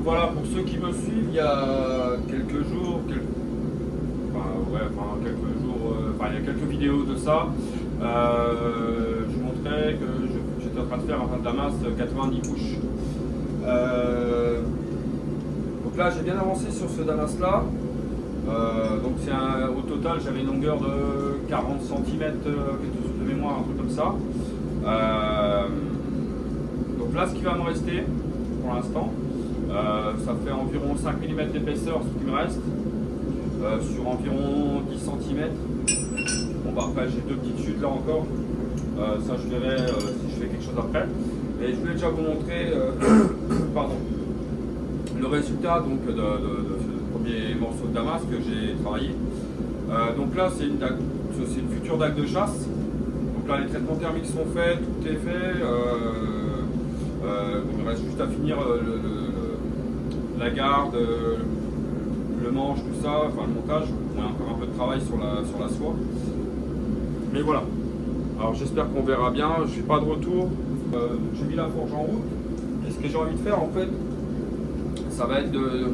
Donc voilà, pour ceux qui me suivent, il y a quelques jours, il y a quelques vidéos de ça, je vous montrais que j'étais en train de faire un Damas 90 couches. Donc là, j'ai bien avancé sur ce Damas là. Donc au total, j'avais une longueur de 40 cm de mémoire, un truc comme ça. Donc là, ce qui va me rester pour l'instant, ça fait environ 5 mm d'épaisseur, ce qui me reste, sur environ 10 cm. Bon, bah, après, j'ai deux petites chutes là encore. Ça, je verrai si je fais quelque chose après. Et je voulais déjà vous montrer pardon, le résultat donc, de ce premier morceau de Damas que j'ai travaillé. Donc là, c'est une future dague de chasse. Donc là, les traitements thermiques sont faits, tout est fait. Il me reste juste à finir la garde, le manche, tout ça, enfin le montage. On a encore un peu de travail sur la soie. Mais voilà. Alors j'espère qu'on verra bien. Je ne suis pas de retour. J'ai mis la forge en route. Et ce que j'ai envie de faire en fait, ça va être de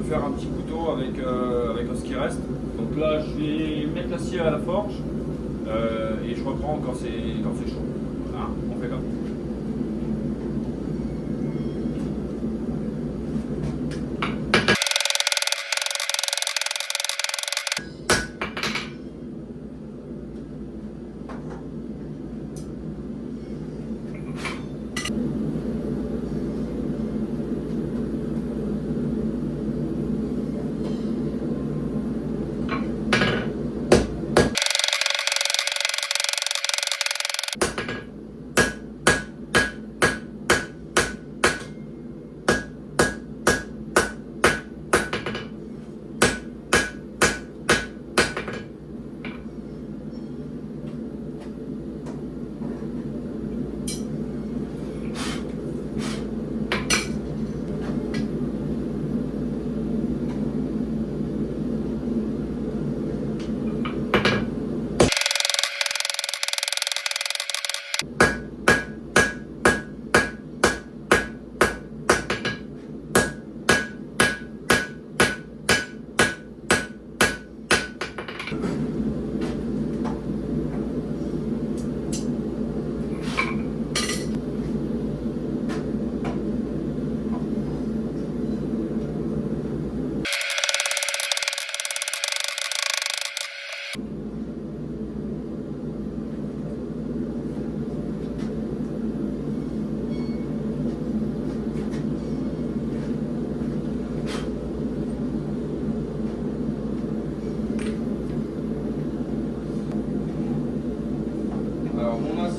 faire un petit couteau avec ce qui reste. Donc là, je vais mettre l'acier à la forge et je reprends quand c'est chaud. Hein, on fait comme ça.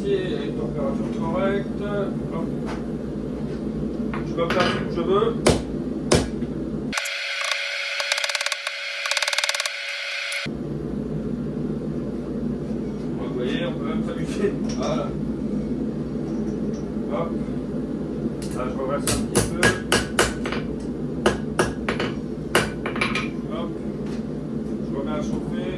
À une température correcte. Hop. Je me place où je veux. Vous voyez, on peut même s'amuser. Voilà. Hop. Là, je redresse un petit peu. Hop. Je remets à chauffer.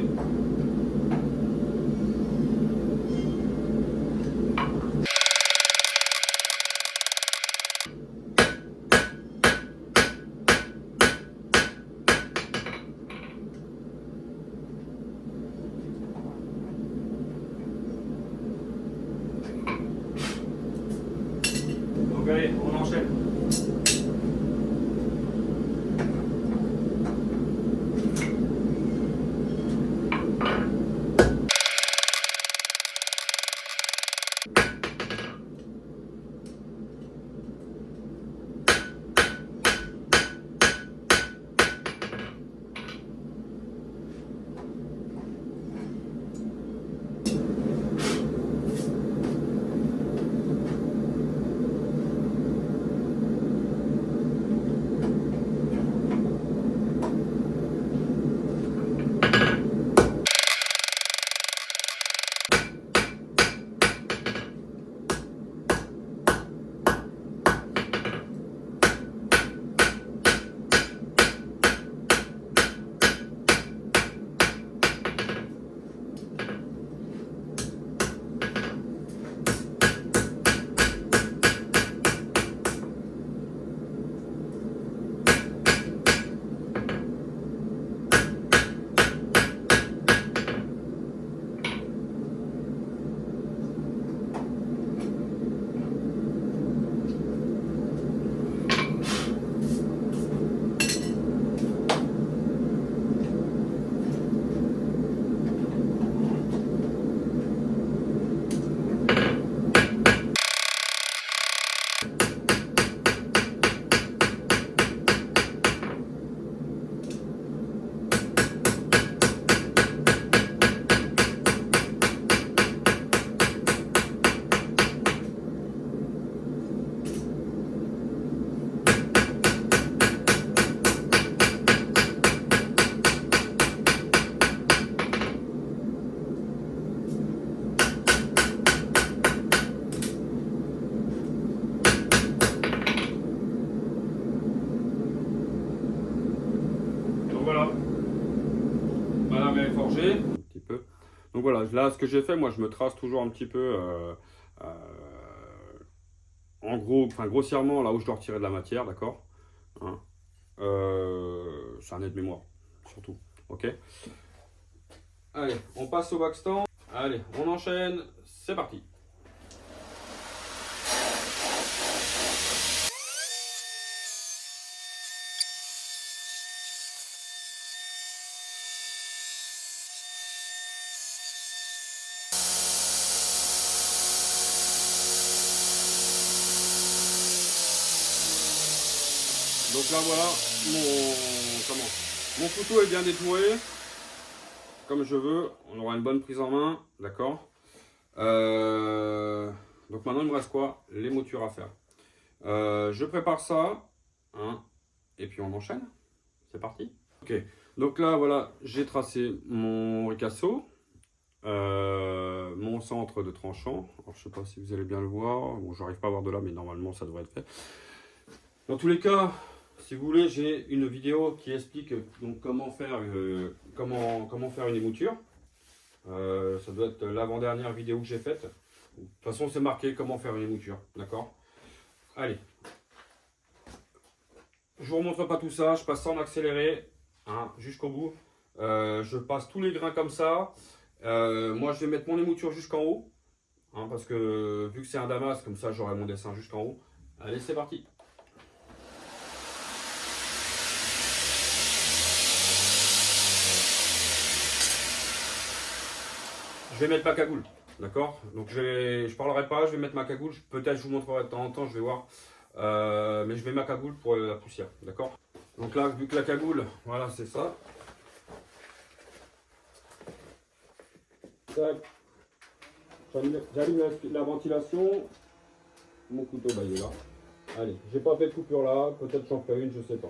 Donc allez, on enchaîne. Donc voilà, là ce que j'ai fait, moi je me trace toujours un petit peu en gros, enfin grossièrement là où je dois retirer de la matière, d'accord, hein. C'est un aide-mémoire, surtout. Ok. Allez, on passe au backstand. Allez, on enchaîne. C'est parti. Donc là voilà, mon couteau est bien détouré, comme je veux. On aura une bonne prise en main, d'accord. Donc maintenant il me reste quoi? Les moutures à faire. Je prépare ça, hein, et puis on enchaîne. C'est parti. Ok, donc là voilà, j'ai tracé mon ricasso, mon centre de tranchant. Alors, je sais pas si vous allez bien le voir. Bon, j'arrive pas à voir de là, mais normalement ça devrait être fait. Dans tous les cas, si vous voulez, j'ai une vidéo qui explique donc comment faire une émouture. Ça doit être l'avant-dernière vidéo que j'ai faite. De toute façon, c'est marqué comment faire une émouture, d'accord? Allez, je vous remontre pas tout ça, je passe ça en accéléré, hein, jusqu'au bout. Je passe tous les grains comme ça. Moi, je vais mettre mon émouture jusqu'en haut, hein, parce que vu que c'est un damas, comme ça, j'aurai mon dessin jusqu'en haut. Allez, c'est parti. Je vais mettre ma cagoule, d'accord? Donc je parlerai pas, je vais mettre ma cagoule. Peut-être je vous montrerai de temps en temps, je vais voir. Mais je mets ma cagoule pour la poussière, d'accord? Donc là, vu que la cagoule, voilà, c'est ça. J'allume la ventilation. Mon couteau, bah, il est là. Allez, j'ai pas fait de coupure là, peut-être j'en ferai une, je sais pas.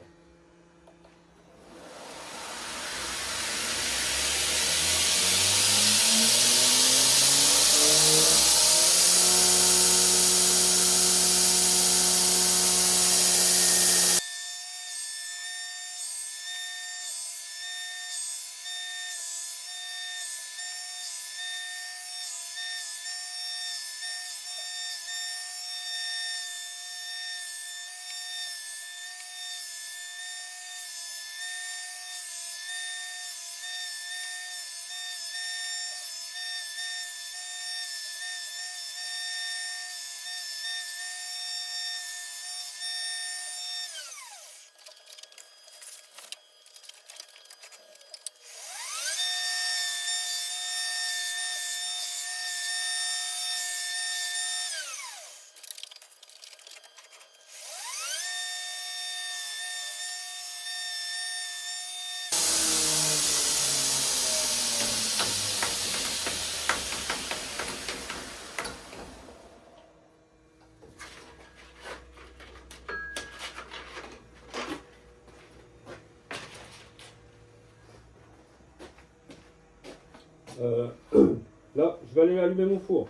Là, je vais aller allumer mon four.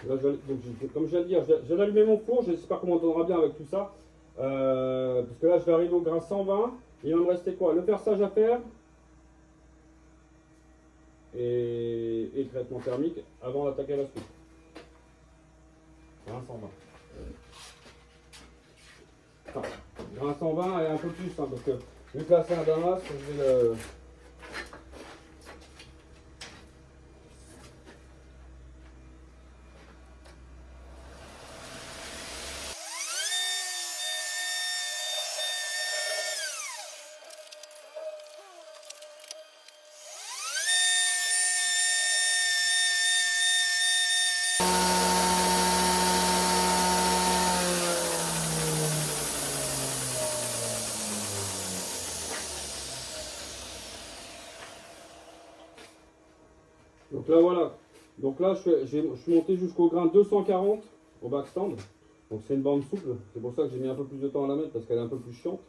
Là, comme je viens de dire, je vais allumer mon four. J'espère qu'on m'entendra bien avec tout ça. Parce que là, je vais arriver au grain 120. Il va me rester quoi? Le perçage à faire et le traitement thermique avant d'attaquer la suite. Grain 120. Enfin, grain 120 et un peu plus, hein, parce que vu que là c'est un damas, je vais le... Donc là voilà, donc là je suis monté jusqu'au grain 240 au backstand. Donc c'est une bande souple, c'est pour ça que j'ai mis un peu plus de temps à la mettre parce qu'elle est un peu plus chiante.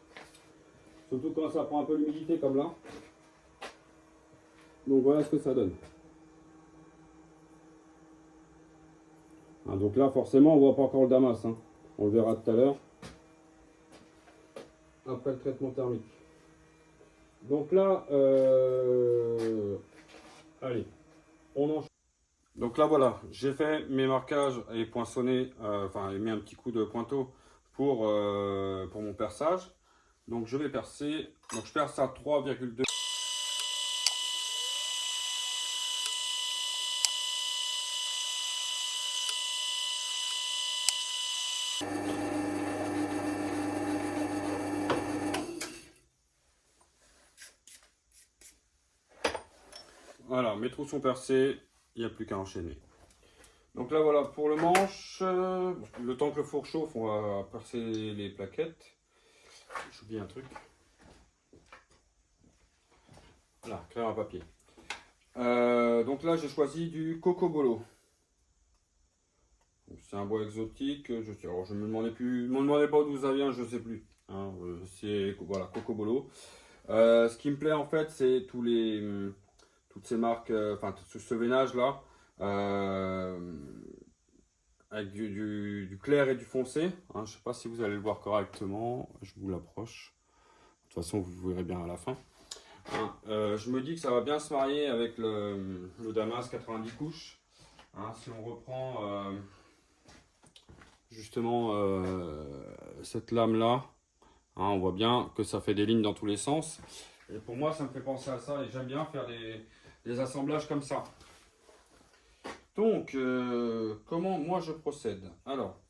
Surtout quand ça prend un peu l'humidité comme là. Donc voilà ce que ça donne. Ah, donc là forcément on voit pas encore le damas, hein. On le verra tout à l'heure. Après le traitement thermique. Donc là, Allez, on enchaîne. Donc là voilà, j'ai fait mes marquages et poinçonné, enfin j'ai mis un petit coup de pointeau pour mon perçage. Donc je vais percer, donc je perce à 3,2. Voilà, mes trous sont percés, il n'y a plus qu'à enchaîner. Donc là voilà, pour le manche, le temps que le four chauffe, on va percer les plaquettes. J'ai oublié un truc. Voilà, crème à papier. Donc là j'ai choisi du cocobolo. C'est un bois exotique, alors je me demandais pas d'où ça vient, je sais plus. Hein, c'est voilà, cocobolo. Ce qui me plaît en fait, c'est toutes ces marques, enfin ce veinage là, avec du clair et du foncé. Hein, je sais pas si vous allez le voir correctement, je vous l'approche. De toute façon, vous verrez bien à la fin. Hein, je me dis que ça va bien se marier avec le Damas 90 couches. Hein, si on reprend justement cette lame là, hein, on voit bien que ça fait des lignes dans tous les sens. Et pour moi, ça me fait penser à ça et j'aime bien faire des assemblages comme ça. Donc, comment moi je procède? Alors,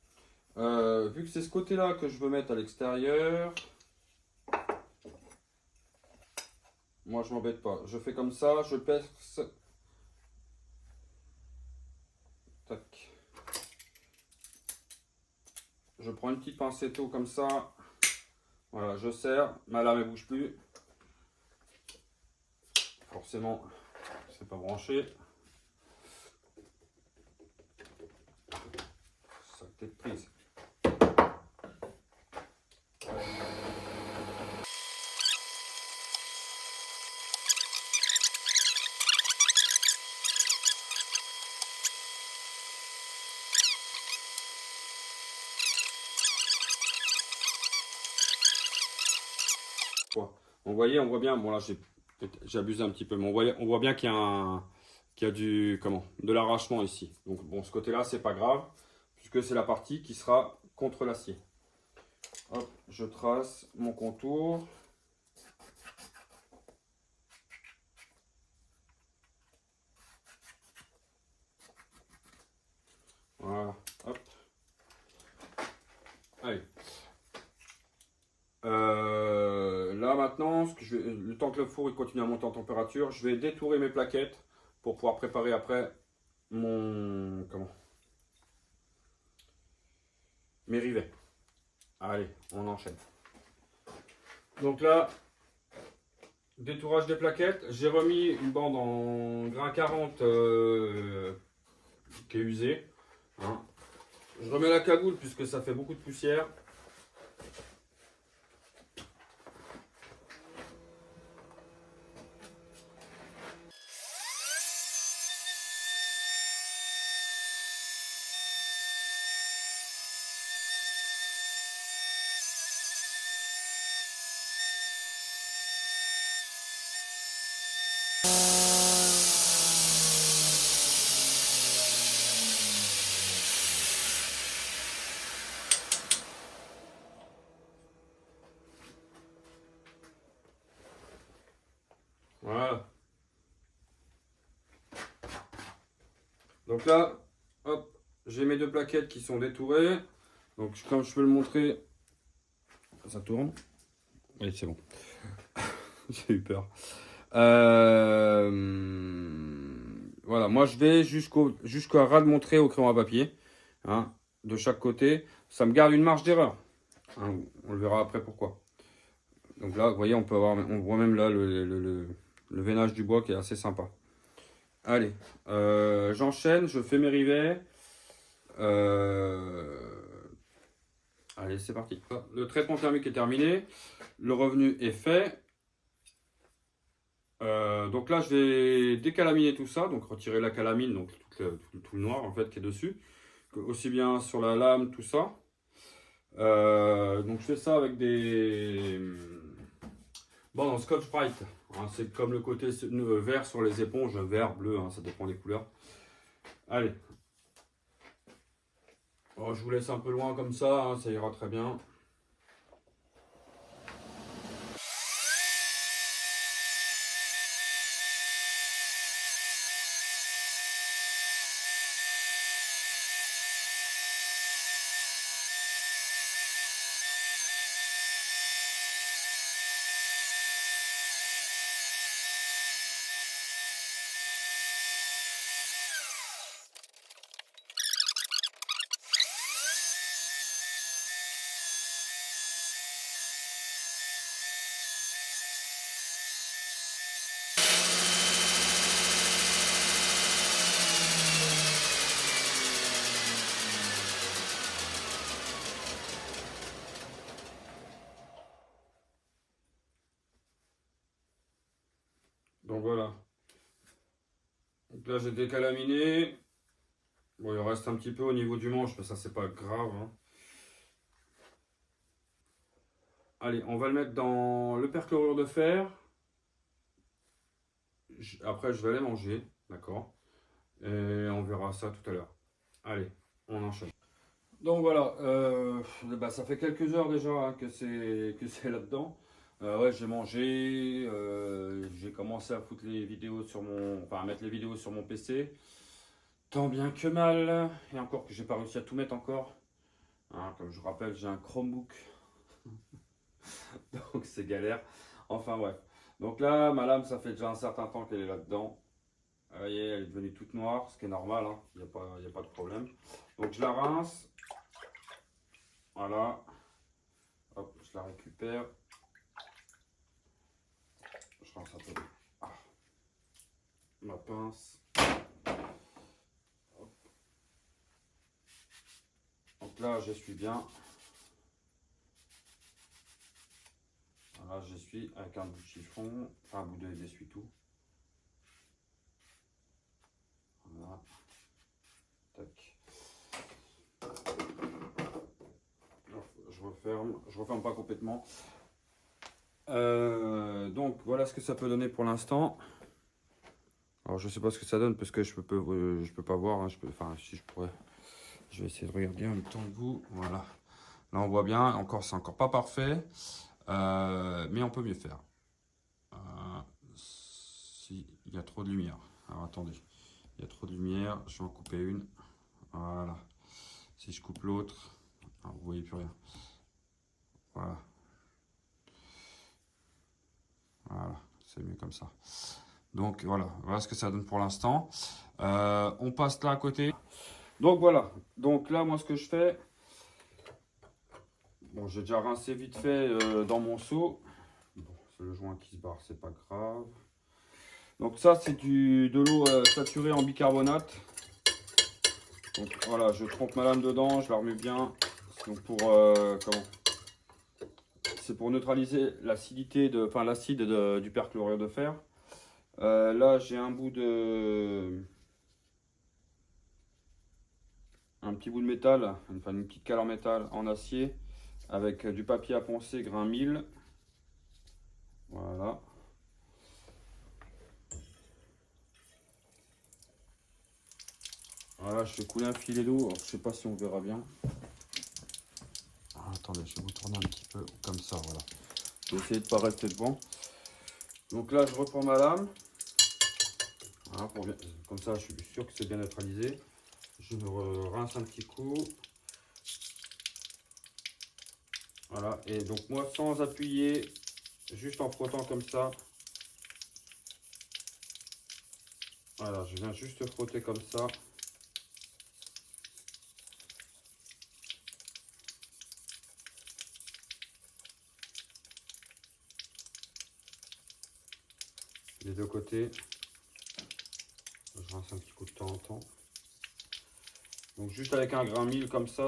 vu que c'est ce côté-là que je veux mettre à l'extérieur, moi je m'embête pas. Je fais comme ça, je perce. Tac. Je prends une petite pincetto comme ça. Voilà, je serre. Ma lame ne bouge plus. Forcément, c'est pas branché. Ça peut être prise. Vous voyez, on voit bien, bon là j'ai abusé un petit peu, mais on voit bien qu'il y a de l'arrachement ici. Donc bon, ce côté-là, c'est pas grave, puisque c'est la partie qui sera contre l'acier. Hop, je trace mon contour. Voilà, hop. Allez. Là maintenant, le temps que le four il continue à monter en température, je vais détourer mes plaquettes pour pouvoir préparer après mes rivets. Allez, on enchaîne. Donc là, détourage des plaquettes, j'ai remis une bande en grain 40 qui est usée. Hein. Je remets la cagoule puisque ça fait beaucoup de poussière. Voilà. Donc là, hop, j'ai mes deux plaquettes qui sont détourées. Donc comme je peux le montrer, ça tourne. Oui, c'est bon. J'ai eu peur. Voilà, moi je vais jusqu'à ras de mon trait au crayon à papier, hein, de chaque côté. Ça me garde une marge d'erreur. Hein, on le verra après pourquoi. Donc là, vous voyez, on voit même là le veinage du bois qui est assez sympa. Allez, j'enchaîne, je fais mes rivets. Allez, c'est parti. Le traitement thermique est terminé. Le revenu est fait. Donc là, je vais décalaminer tout ça. Donc retirer la calamine, donc tout le noir en fait qui est dessus. Aussi bien sur la lame, tout ça. Donc je fais ça avec des bandes en Scotch-Brite. Hein, Hein, c'est comme le côté vert sur les éponges, vert, bleu, hein, ça dépend des couleurs. Allez. Oh, je vous laisse un peu loin comme ça, hein, ça ira très bien. Donc voilà. Donc là j'ai décalaminé. Bon, il reste un petit peu au niveau du manche, mais ça c'est pas grave. Hein. Allez, on va le mettre dans le perchlorure de fer. Après, je vais aller manger, d'accord? Et on verra ça tout à l'heure. Allez, on enchaîne. Donc voilà, bah, ça fait quelques heures déjà hein, que c'est là-dedans. Ouais, j'ai mangé, j'ai commencé à foutre les vidéos sur mon, enfin à mettre les vidéos sur mon PC. Tant bien que mal, et encore que j'ai pas réussi à tout mettre encore. Hein, comme je vous rappelle, j'ai un Chromebook, donc c'est galère. Enfin bref. Donc là, ma lame, ça fait déjà un certain temps qu'elle est là-dedans. Vous voyez, elle est devenue toute noire, ce qui est normal, hein. Il n'y a pas de problème. Donc je la rince. Voilà. Hop, je la récupère. Je rince un peu. Ah. Ma pince. Hop. Donc là, j'essuie bien. Voilà, j'essuie avec un bout de chiffon, enfin un bout d'essuie-tout. Voilà. Tac. Je referme pas complètement. Donc voilà ce que ça peut donner pour l'instant. Alors je sais pas ce que ça donne parce que je peux pas voir. Hein, enfin si je pourrais, je vais essayer de regarder en même temps que vous. Voilà. Là on voit bien. Encore c'est encore pas parfait, mais on peut mieux faire. Si il y a trop de lumière. Alors attendez, il y a trop de lumière. Je vais en couper une. Voilà. Si je coupe l'autre, vous voyez plus rien. Voilà. Voilà, c'est mieux comme ça. Donc voilà, voilà ce que ça donne pour l'instant. On passe là à côté. Donc voilà, donc là moi ce que je fais, bon j'ai déjà rincé vite fait dans mon seau. Bon, c'est le joint qui se barre, c'est pas grave. Donc ça c'est de l'eau saturée en bicarbonate. Donc voilà, je trempe ma lame dedans, je la remets bien. Donc pour comment? C'est pour neutraliser l'acidité enfin l'acide du perchlorure de fer. Là j'ai un petit bout de métal, enfin une petite cale en métal en acier avec du papier à poncer grain 1000. Voilà. Voilà, je fais couler un filet d'eau. Je sais pas si on verra bien. Ah, attendez, je vais vous tourner un petit peu comme ça. Voilà. Je vais essayer de ne pas rester devant. Donc là, je reprends ma lame. Voilà, comme ça, je suis sûr que c'est bien neutralisé. Je me rince un petit coup. Voilà, et donc moi, sans appuyer, juste en frottant comme ça. Voilà, je viens juste frotter comme ça. Les deux côtés. Je rince un petit coup de temps en temps. Donc juste avec un grain 1000 comme ça.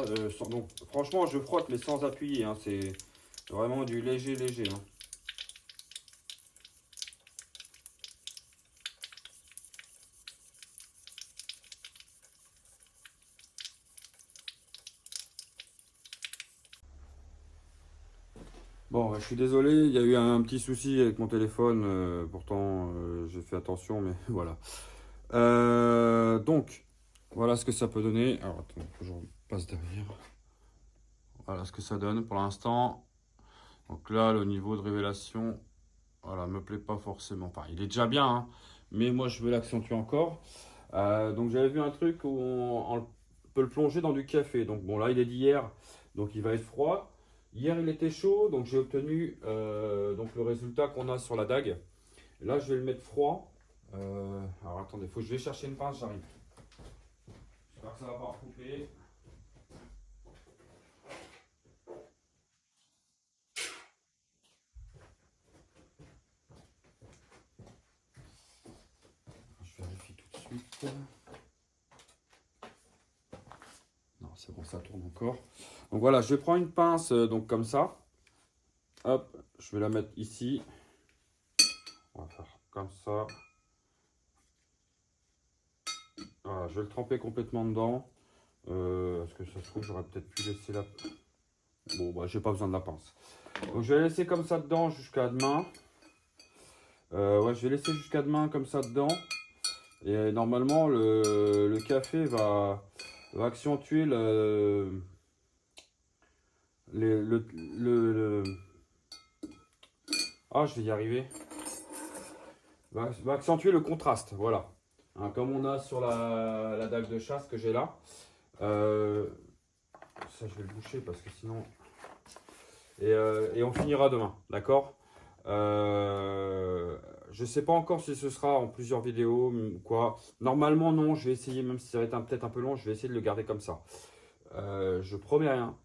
Donc franchement, je frotte mais sans appuyer. Hein, c'est vraiment du léger. Hein. Bon, je suis désolé, il y a eu un petit souci avec mon téléphone, pourtant j'ai fait attention, mais voilà. Donc, voilà ce que ça peut donner. Alors, attends, faut que je passe derrière. Voilà ce que ça donne pour l'instant. Donc là, le niveau de révélation, voilà, me plaît pas forcément. Enfin, il est déjà bien, hein, mais moi je veux l'accentuer encore. Donc j'avais vu un truc où on peut le plonger dans du café. Donc bon, là il est d'hier, donc il va être froid. Hier il était chaud, donc j'ai obtenu donc le résultat qu'on a sur la dague. Là je vais le mettre froid. Alors attendez, je vais chercher une pince, j'arrive. J'espère que ça va pas couper. Je vérifie tout de suite. Non, c'est bon, ça tourne encore. Donc voilà, je vais prendre une pince donc comme ça. Hop, je vais la mettre ici. On va faire comme ça. Voilà, je vais le tremper complètement dedans. Parce que ça se trouve, j'aurais peut-être pu laisser la... Bon, bah, j'ai pas besoin de la pince. Donc, je vais laisser comme ça dedans jusqu'à demain. Ouais, je vais laisser jusqu'à demain comme ça dedans. Et normalement, le café va accentuer le... Ah, je vais y arriver. Va accentuer le contraste, voilà. Hein, comme on a sur la dague de chasse que j'ai là. Ça, je vais le boucher parce que sinon... Et on finira demain, d'accord. Je sais pas encore si ce sera en plusieurs vidéos ou quoi. Normalement, non, je vais essayer, même si ça va être peut-être un peu long, je vais essayer de le garder comme ça. Je promets rien.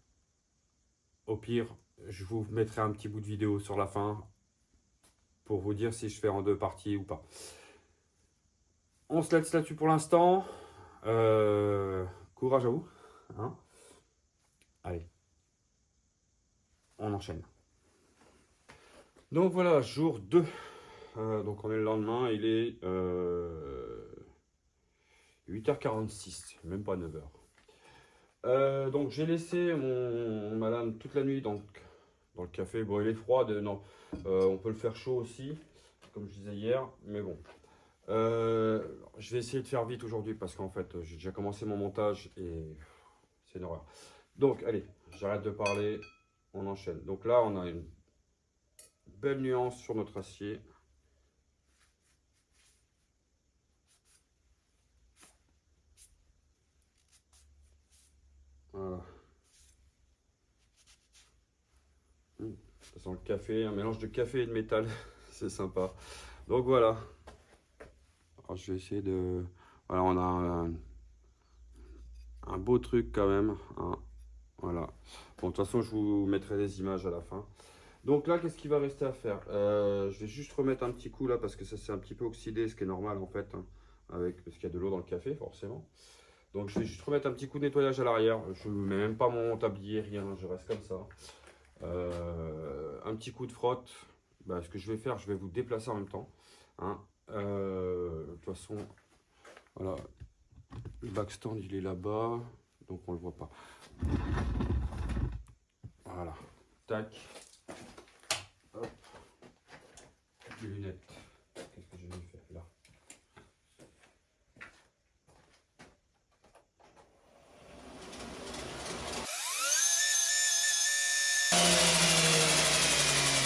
Au pire, je vous mettrai un petit bout de vidéo sur la fin pour vous dire si je fais en 2 parties ou pas. On se laisse là-dessus pour l'instant. Courage à vous. Hein. Allez, on enchaîne. Donc voilà, jour 2. Donc on est le lendemain, il est 8h46, même pas 9h. Donc j'ai laissé ma lame toute la nuit dans le café. Bon, il est froid, non. On peut le faire chaud aussi, comme je disais hier, mais bon. Je vais essayer de faire vite aujourd'hui parce qu'en fait j'ai déjà commencé mon montage et c'est une horreur. Donc allez, j'arrête de parler, on enchaîne. Donc là on a une belle nuance sur notre acier. Voilà. Ça sent le café, un mélange de café et de métal, c'est sympa. Donc voilà. Alors, je vais essayer de... Voilà, on a un beau truc quand même. Hein. Voilà. Bon, de toute façon, je vous mettrai des images à la fin. Donc là, qu'est-ce qu'il va rester à faire? Je vais juste remettre un petit coup là parce que ça s'est un petit peu oxydé, ce qui est normal en fait, hein, parce qu'il y a de l'eau dans le café forcément. Donc je vais juste remettre un petit coup de nettoyage à l'arrière. Je ne mets même pas mon tablier, rien, je reste comme ça. Un petit coup de frotte. Bah, ce que je vais faire, je vais vous déplacer en même temps. Hein. De toute façon, voilà, le backstand il est là-bas, donc on le voit pas. Voilà, tac. Hop. Les lunettes. Qu'est-ce que j'ai mis faire là?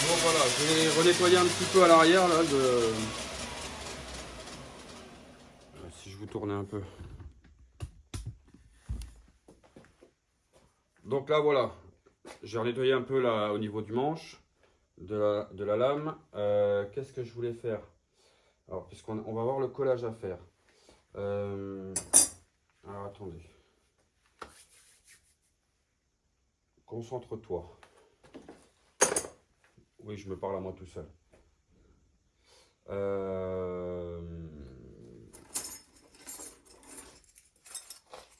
Bon voilà, je vais renettoyer un petit peu à l'arrière là si je vous tournais un peu. Donc là voilà, j'ai nettoyé un peu là au niveau du manche de la lame. Qu'est-ce que je voulais faire? Alors puisqu'on va avoir le collage à faire. Alors attendez. Concentre-toi. Oui, je me parle à moi tout seul.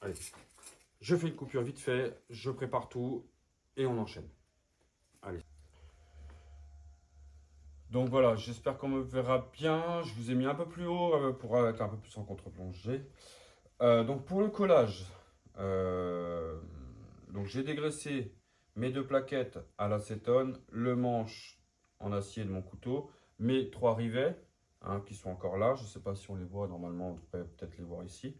Allez, je fais une coupure vite fait, je prépare tout et on enchaîne. Allez. Donc voilà, j'espère qu'on me verra bien. Je vous ai mis un peu plus haut pour être un peu plus en contre-plongée. Donc pour le collage, donc j'ai dégraissé mes 2 plaquettes à l'acétone, le manche en acier de mon couteau, mes 3 rivets hein, qui sont encore là. Je ne sais pas si on les voit, normalement on devrait peut-être les voir ici.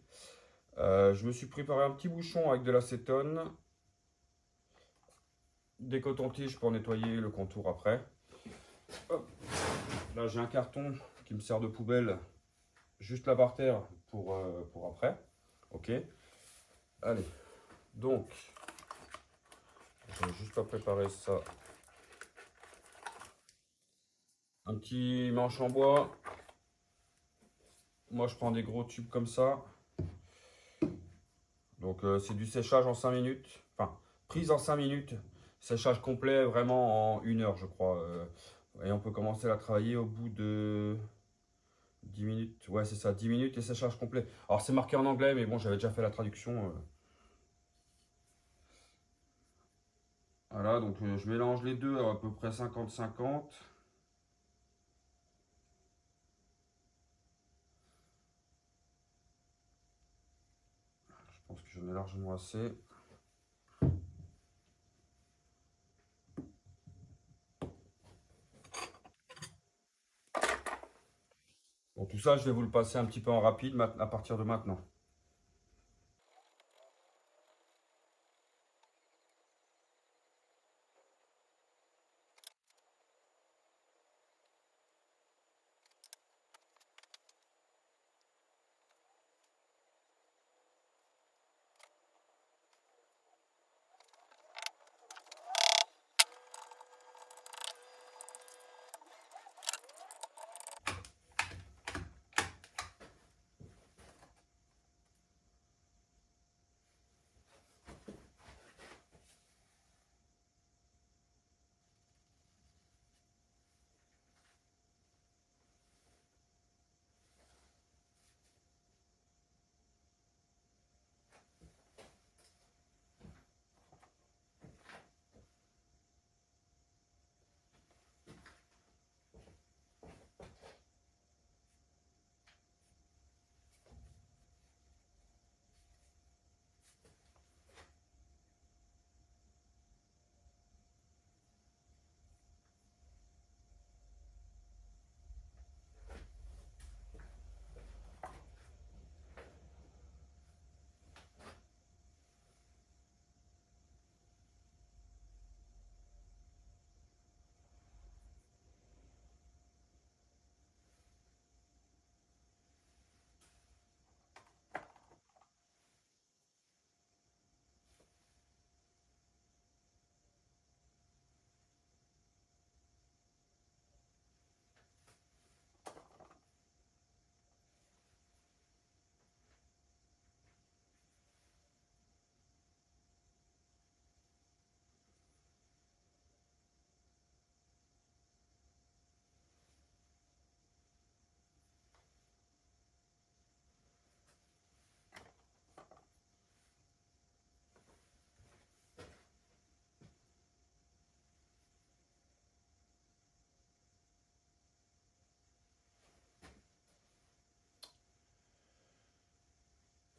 Je me suis préparé un petit bouchon avec de l'acétone, des cotons-tiges pour nettoyer le contour après. Hop. Là j'ai un carton qui me sert de poubelle juste là par terre pour après. Ok. Allez. Donc, j'ai juste à préparer ça. Un petit manche en bois. Moi je prends des gros tubes comme ça. Donc c'est du séchage en 5 minutes. Enfin, prise en 5 minutes. Séchage complet vraiment en 1 heure je crois. Et on peut commencer à travailler au bout de 10 minutes. Ouais c'est ça, 10 minutes et séchage complet. Alors c'est marqué en anglais mais bon j'avais déjà fait la traduction. Voilà, donc je mélange les deux à peu près 50-50. Je pense que j'en ai largement assez. Bon, tout ça, je vais vous le passer un petit peu en rapide à partir de maintenant.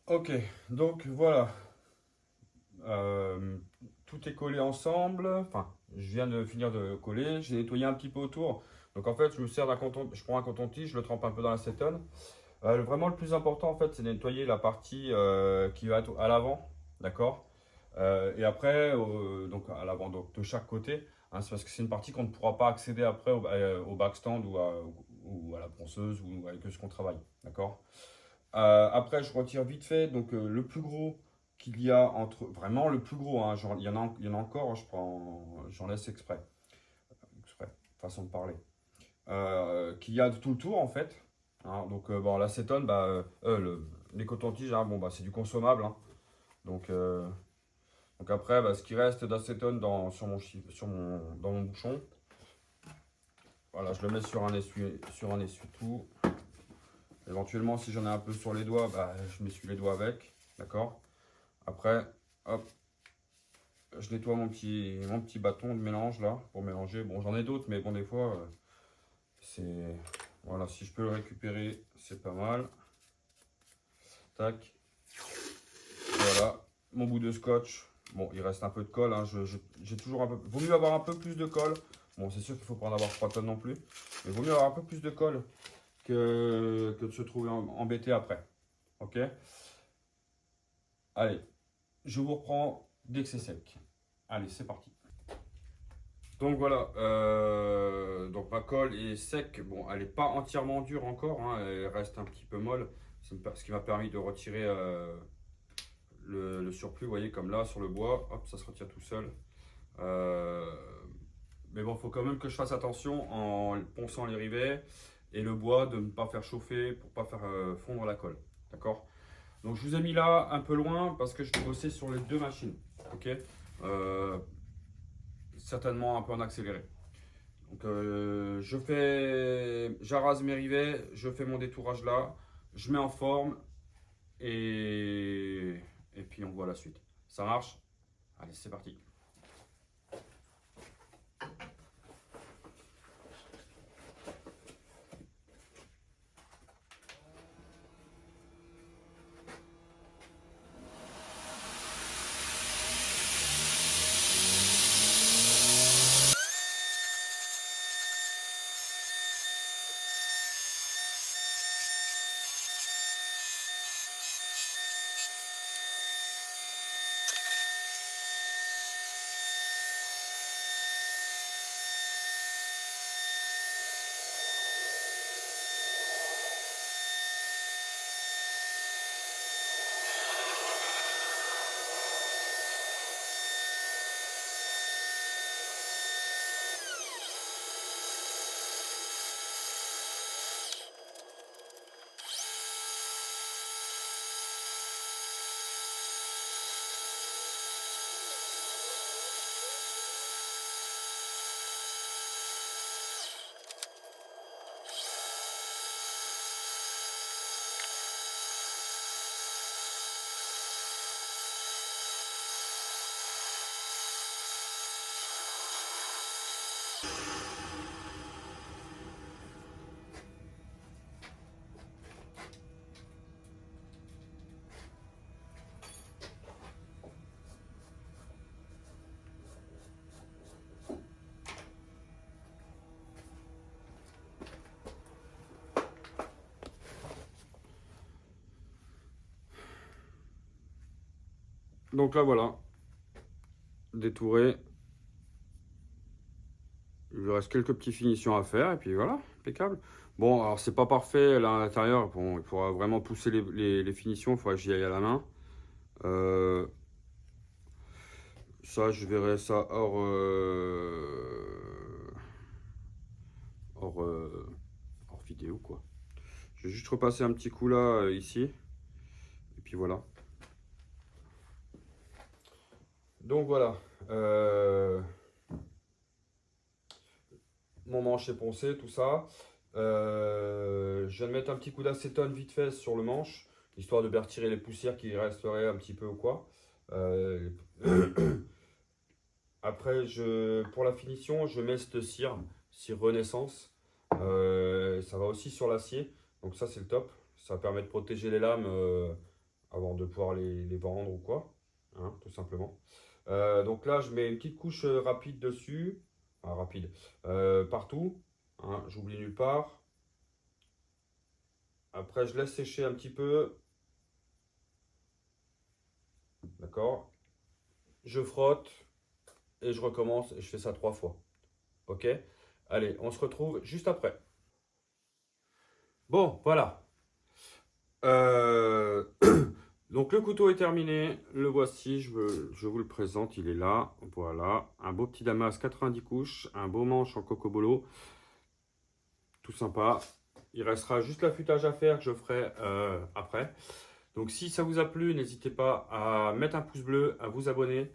Ok, donc voilà. Euh, Tout est collé ensemble. Enfin, je viens de finir de coller. J'ai nettoyé un petit peu autour. Donc en fait, je me sers d'un coton, je prends un coton-tige, je le trempe un peu dans l'acétone. Vraiment, le plus important en fait, c'est de nettoyer la partie qui va être à l'avant, d'accord? Et après, donc à l'avant, donc de chaque côté, hein, c'est parce que c'est une partie qu'on ne pourra pas accéder après au backstand ou à la ponceuse ou avec ce qu'on travaille, d'accord? Après, je retire vite fait donc le plus gros qu'il y a entre, vraiment le plus gros, hein, il y en a encore, j'en laisse exprès, façon de parler, qu'il y a de tout le tour en fait. Hein. Donc bon, l'acétone, les cotons-tiges, hein, bon, bah, c'est du consommable. Hein. Donc, donc après, bah, ce qui reste d'acétone dans mon bouchon, voilà, je le mets sur un essuie-tout. Éventuellement, si j'en ai un peu sur les doigts, bah, je m'essuie les doigts avec. D'accord? Après, hop, je nettoie mon petit bâton de mélange là pour mélanger. Bon, j'en ai d'autres, mais bon, des fois, c'est. Voilà, si je peux le récupérer, c'est pas mal. Tac. Voilà, mon bout de scotch. Bon, il reste un peu de colle. Hein. J'ai toujours un peu. Vaut mieux avoir un peu plus de colle. Bon, c'est sûr qu'il ne faut pas en avoir 3 tonnes non plus. Mais vaut mieux avoir un peu plus de colle que de se trouver embêté après. Ok? Allez, je vous reprends dès que c'est sec. Allez, c'est parti. Donc voilà, donc ma colle est sec. Bon, elle n'est pas entièrement dure encore, hein, elle reste un petit peu molle. Ce qui m'a permis de retirer le surplus, vous voyez, comme là sur le bois, hop, ça se retire tout seul. Mais bon, il faut quand même que je fasse attention en ponçant les rivets et le bois de ne pas faire chauffer pour ne pas faire fondre la colle. D'accord? Donc je vous ai mis là un peu loin parce que je vais bosser sur les 2 machines. Ok? Certainement un peu en accéléré. Donc j'arrase mes rivets, je fais mon détourage là, je mets en forme et puis on voit la suite. Ça marche? Allez, c'est parti. Donc là voilà, détouré. Il lui reste quelques petites finitions à faire et puis voilà, impeccable. Bon, alors c'est pas parfait là à l'intérieur. Bon, il faudra vraiment pousser les finitions, il faudra que j'y aille à la main. Ça, je verrai ça hors vidéo quoi. Je vais juste repasser un petit coup là, ici. Et puis voilà. Donc voilà. Mon manche est poncé, tout ça. Je viens de mettre un petit coup d'acétone vite fait sur le manche, histoire de bien retirer les poussières qui resteraient un petit peu ou quoi. Après, pour la finition, je mets cette cire Renaissance. Ça va aussi sur l'acier, donc ça c'est le top. Ça permet de protéger les lames avant de pouvoir les vendre ou quoi, hein, tout simplement. Donc là, je mets une petite couche rapide dessus, enfin rapide, partout, hein, j'oublie nulle part. Après, je laisse sécher un petit peu, d'accord. Je frotte et je recommence et je fais ça 3 fois. Ok? Allez, on se retrouve juste après. Bon, voilà. Donc le couteau est terminé, le voici, je vous le présente, il est là, voilà, un beau petit Damas 90 couches, un beau manche en cocobolo, tout sympa. Il restera juste l'affûtage à faire que je ferai après. Donc si ça vous a plu, n'hésitez pas à mettre un pouce bleu, à vous abonner.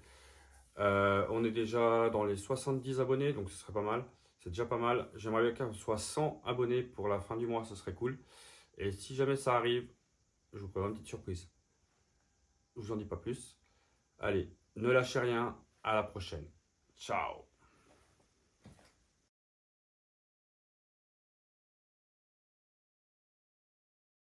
On est déjà dans les 70 abonnés, donc ce serait pas mal, c'est déjà pas mal. J'aimerais bien qu'on soit 100 abonnés pour la fin du mois, ce serait cool. Et si jamais ça arrive, je vous présente une petite surprise. Je vous en dis pas plus. Allez, ne lâchez rien. À la prochaine. Ciao.